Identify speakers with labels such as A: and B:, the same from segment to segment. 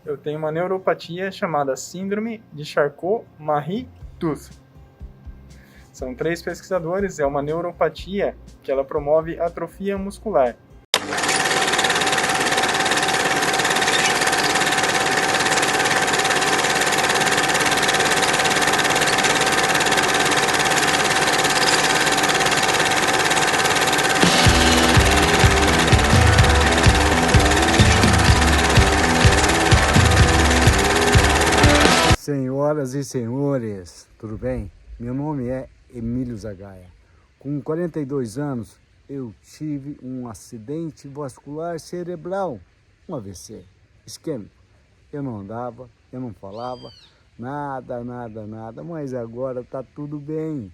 A: Eu tenho uma neuropatia chamada Síndrome de Charcot-Marie-Tooth. São 3 pesquisadores, é uma neuropatia que ela promove atrofia muscular.
B: Senhoras e senhores, tudo bem? Meu nome é Emílio Zagaia. Com 42 anos, eu tive um acidente vascular cerebral, um AVC, isquêmico. Eu não andava, eu não falava, nada, mas agora tá tudo bem.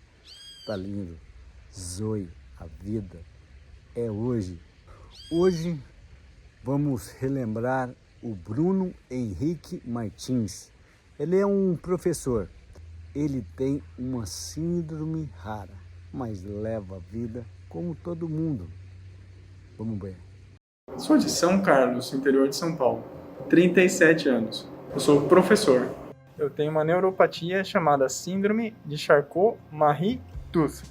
B: Tá lindo. Zoe, a vida é hoje. Hoje vamos relembrar o Bruno Henrique Martins. Ele é um professor, ele tem uma síndrome rara, mas leva a vida como todo mundo. Vamos ver.
A: Sou de São Carlos, interior de São Paulo, 37 anos. Eu sou professor. Eu tenho uma neuropatia chamada Síndrome de Charcot-Marie-Tooth.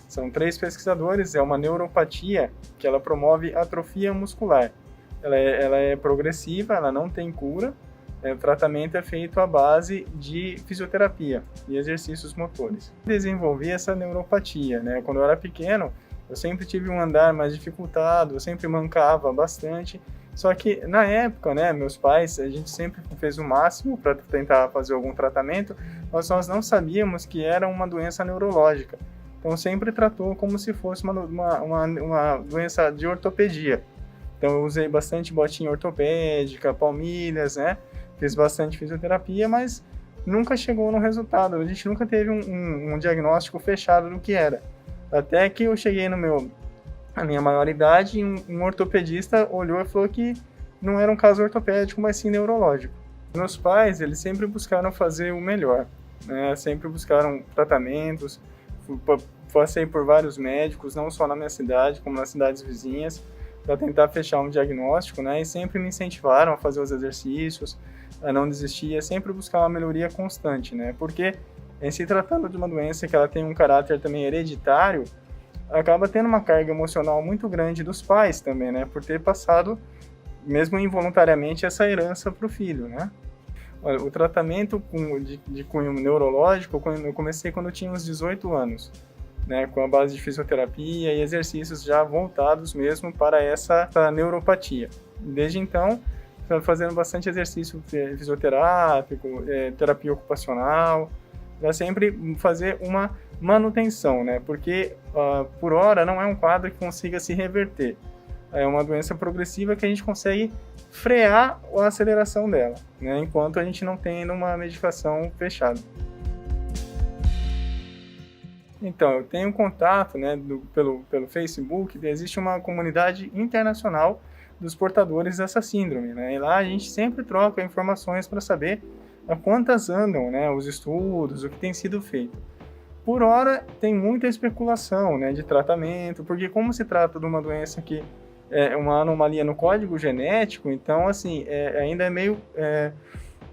A: São 3 pesquisadores, é uma neuropatia que ela promove atrofia muscular. Ela é progressiva, ela não tem cura. O tratamento é feito à base de fisioterapia e exercícios motores. Desenvolvi essa neuropatia, né? Quando eu era pequeno, eu sempre tive um andar mais dificultado, eu sempre mancava bastante. Só que na época, né, meus pais, a gente sempre fez o máximo para tentar fazer algum tratamento, mas nós não sabíamos que era uma doença neurológica. Então sempre tratou como se fosse uma doença de ortopedia. Então eu usei bastante botinha ortopédica, palmilhas, né? Fiz bastante fisioterapia, mas nunca chegou no resultado. A gente nunca teve um diagnóstico fechado do que era. Até que eu cheguei na minha maioridade, um ortopedista olhou e falou que não era um caso ortopédico, mas sim neurológico. Meus pais, eles sempre buscaram fazer o melhor, né? Sempre buscaram tratamentos, passei por vários médicos, não só na minha cidade, como nas cidades vizinhas, para tentar fechar um diagnóstico, né? E sempre me incentivaram a fazer os exercícios, a não desistir, a sempre buscar uma melhoria constante, né? Porque em se tratando de uma doença que ela tem um caráter também hereditário, acaba tendo uma carga emocional muito grande dos pais também, né? Por ter passado, mesmo involuntariamente, essa herança para o filho, né? Olha, o tratamento de cunho neurológico eu comecei quando eu tinha uns 18 anos, né, com a base de fisioterapia e exercícios já voltados mesmo para essa neuropatia. Desde então, estou fazendo bastante exercício fisioterápico, terapia ocupacional, para sempre fazer uma manutenção, né, porque por hora não é um quadro que consiga se reverter. É uma doença progressiva que a gente consegue frear a aceleração dela, né, enquanto a gente não tem uma medicação fechada. Então, eu tenho contato, né, pelo Facebook, existe uma comunidade internacional dos portadores dessa síndrome, né, e lá a gente sempre troca informações para saber a quantas andam, né, os estudos, o que tem sido feito. Por hora, tem muita especulação, né, de tratamento, porque como se trata de uma doença que é uma anomalia no código genético, então, assim, ainda é meio...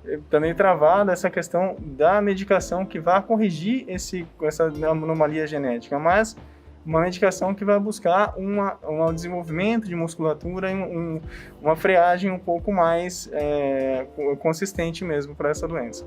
A: Está meio travada essa questão da medicação que vai corrigir essa anomalia genética, mas uma medicação que vai buscar um desenvolvimento de musculatura e uma freagem um pouco mais consistente mesmo para essa doença.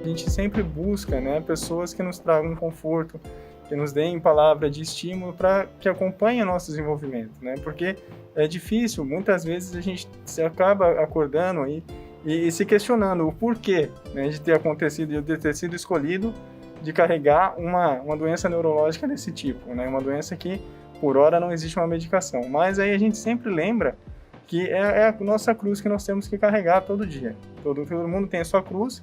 A: A gente sempre busca, né, pessoas que nos tragam conforto, que nos deem palavra de estímulo para que acompanhem o nosso desenvolvimento, né? Porque é difícil, muitas vezes a gente se acaba acordando aí e se questionando o porquê, né, de ter acontecido, de ter sido escolhido de carregar uma doença neurológica desse tipo, né? Uma doença que por hora não existe uma medicação, mas aí a gente sempre lembra que é a nossa cruz que nós temos que carregar todo dia. Todo mundo tem a sua cruz.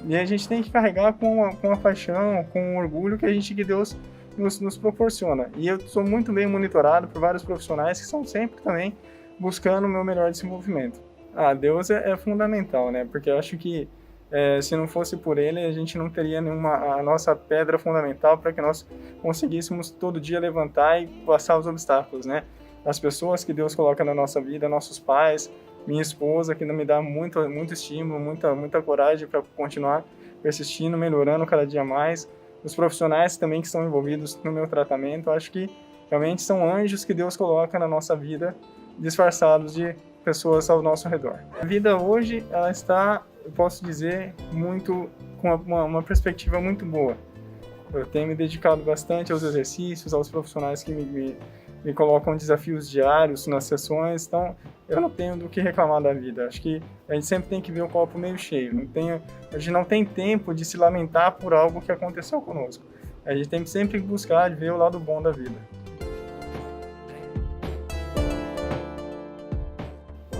A: E a gente tem que carregar com a paixão, com o orgulho que Deus nos proporciona. E eu sou muito bem monitorado por vários profissionais que estão sempre também buscando o meu melhor desenvolvimento. Deus é fundamental, né? Porque eu acho que se não fosse por Ele, a gente não teria a nossa pedra fundamental para que nós conseguíssemos todo dia levantar e passar os obstáculos, né? as pessoas que Deus coloca na nossa vida, nossos pais, minha esposa, que me dá muito estímulo, muita coragem para continuar persistindo, melhorando cada dia mais, os profissionais também que estão envolvidos no meu tratamento. Acho que realmente são anjos que Deus coloca na nossa vida, disfarçados de pessoas ao nosso redor. A vida hoje, ela está, eu posso dizer, muito com uma perspectiva muito boa. Eu tenho me dedicado bastante aos exercícios, aos profissionais que me colocam desafios diários nas sessões, então eu não tenho do que reclamar da vida. Acho que a gente sempre tem que ver o copo meio cheio. A gente não tem tempo de se lamentar por algo que aconteceu conosco. A gente tem que sempre buscar ver o lado bom da vida.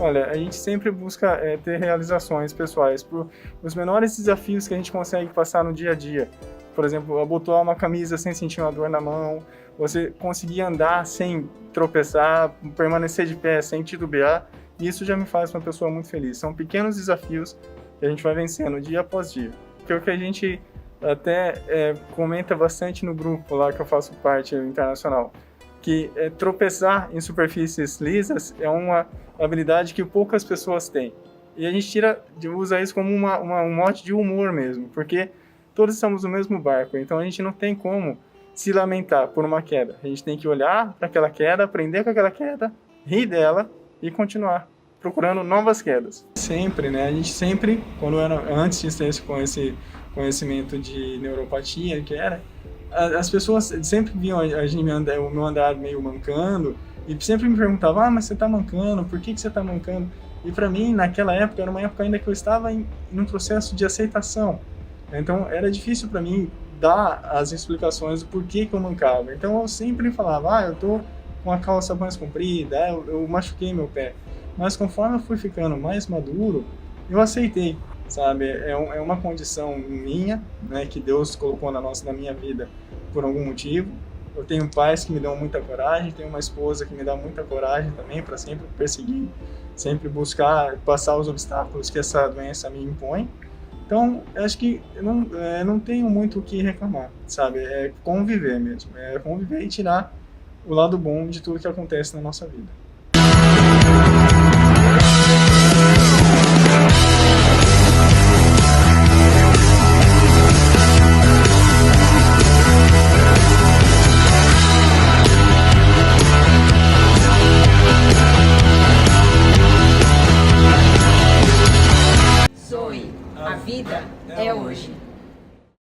A: Olha, a gente sempre busca ter realizações pessoais por os menores desafios que a gente consegue passar no dia a dia. Por exemplo, abotoar uma camisa sem sentir uma dor na mão, você conseguir andar sem tropeçar, permanecer de pé sem titubear, isso já me faz uma pessoa muito feliz. São pequenos desafios que a gente vai vencendo dia após dia. Que é o que a gente até comenta bastante no grupo lá que eu faço parte, o Internacional, que tropeçar em superfícies lisas é uma habilidade que poucas pessoas têm. E a gente usa isso como um mote de humor mesmo, porque todos estamos no mesmo barco, então a gente não tem como se lamentar por uma queda. A gente tem que olhar para aquela queda, aprender com aquela queda, rir dela e continuar procurando novas quedas. Sempre, né? A gente sempre, antes de ter esse conhecimento de neuropatia, as pessoas sempre viam o meu andar meio mancando e sempre me perguntavam, mas você está mancando, por que você está mancando? E para mim, naquela época, era uma época ainda que eu estava em um processo de aceitação. Então, era difícil para mim dar as explicações do porquê que eu mancava. Então, eu sempre falava, eu tô com a calça mais comprida, eu machuquei meu pé. Mas conforme eu fui ficando mais maduro, eu aceitei, sabe? É uma condição minha, né, que Deus colocou na minha vida por algum motivo. Eu tenho pais que me dão muita coragem, tenho uma esposa que me dá muita coragem também para sempre perseguir, sempre buscar passar os obstáculos que essa doença me impõe. Então, eu acho que eu não tenho muito o que reclamar, sabe? É conviver mesmo. É conviver e tirar o lado bom de tudo que acontece na nossa vida.